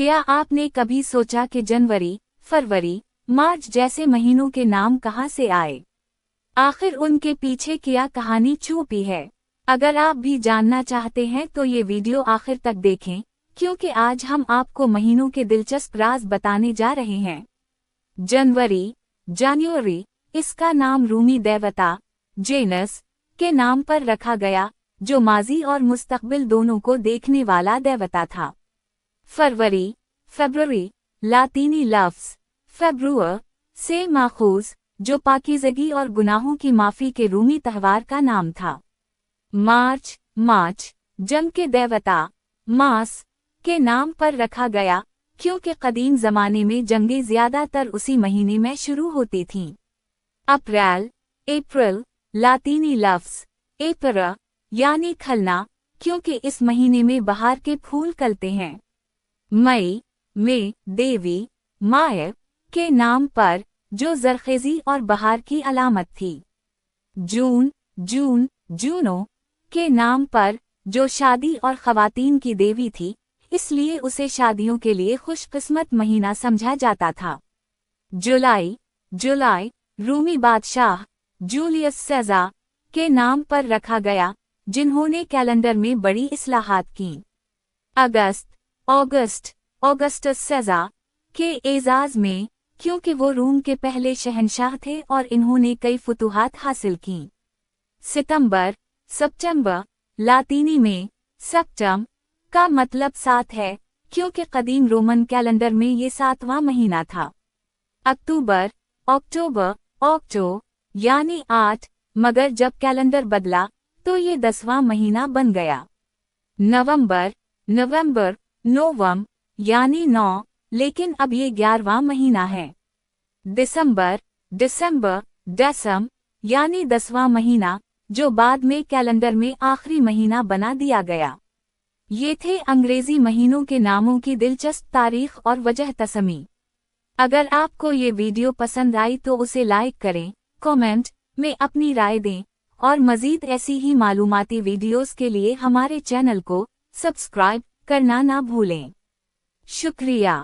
क्या आपने कभी सोचा कि जनवरी, फरवरी, मार्च जैसे महीनों के नाम कहाँ से आए? आखिर उनके पीछे क्या कहानी छुपी है? अगर आप भी जानना चाहते हैं तो ये वीडियो आखिर तक देखें, क्योंकि आज हम आपको महीनों के दिलचस्प राज बताने जा रहे हैं। जनवरी, जान्युआरी, इसका नाम रूमी देवता जेनस के नाम पर रखा गया, जो माजी और मुस्तकबिल दोनों को देखने वाला देवता था। फरवरी, फरवरी, लातीनी लफ्ज़ फेब्रुअर से माखूज, जो पाकीज़गी और गुनाहों की माफ़ी के रूमी त्यौहार का नाम था। मार्च, मार्च, जंग के देवता मार्स के नाम पर रखा गया, क्योंकि कदीम ज़माने में जंगें ज़्यादातर उसी महीने में शुरू होती थीं। अप्रैल, अप्रैल, लातीनी लफ्ज़ एपरा यानी खलना, क्योंकि इस महीने में बहार के फूल खिलते हैं। मई, में देवी माय के नाम पर, जो जरखेज़ी और बहार की अलामत थी। जून, जून, जूनो के नाम पर, जो शादी और ख़वातीन की देवी थी, इसलिए उसे शादियों के लिए खुशकिस्मत महीना समझा जाता था। जुलाई, जुलाई, रूमी बादशाह जूलियस सेज़ार के नाम पर रखा गया, जिन्होंने कैलेंडर में बड़ी इस्लाहात की। अगस्त, अगस्त, ऑगस्टस सेज़ार के एजाज़ में, क्योंकि वो रोम के पहले शहंशाह थे और इन्होंने कई फतूहात हासिल की। सितंबर, सितंबर, लातीनी में सेप्टम का मतलब 7 है, क्योंकि कदीम रोमन कैलेंडर में ये 7वां महीना था। अक्टूबर, अक्टूबर, ऑक्टो यानी 8, मगर जब कैलेंडर बदला तो ये 10वां महीना बन गया। नवंबर, नवंबर, नोवम यानी 9, लेकिन अब ये 11वां महीना है। दिसंबर, दिसंबर, डेसम यानी 10वां महीना, जो बाद में कैलेंडर में आखिरी महीना बना दिया गया। ये थे अंग्रेजी महीनों के नामों की दिलचस्प तारीख और वजह तसमी। अगर आपको ये वीडियो पसंद आई तो उसे लाइक करें, कमेंट में अपनी राय दें, और मज़ीद ऐसी ही मालूमाती वीडियोस के लिए हमारे चैनल को सब्सक्राइब करना ना भूलें। शुक्रिया।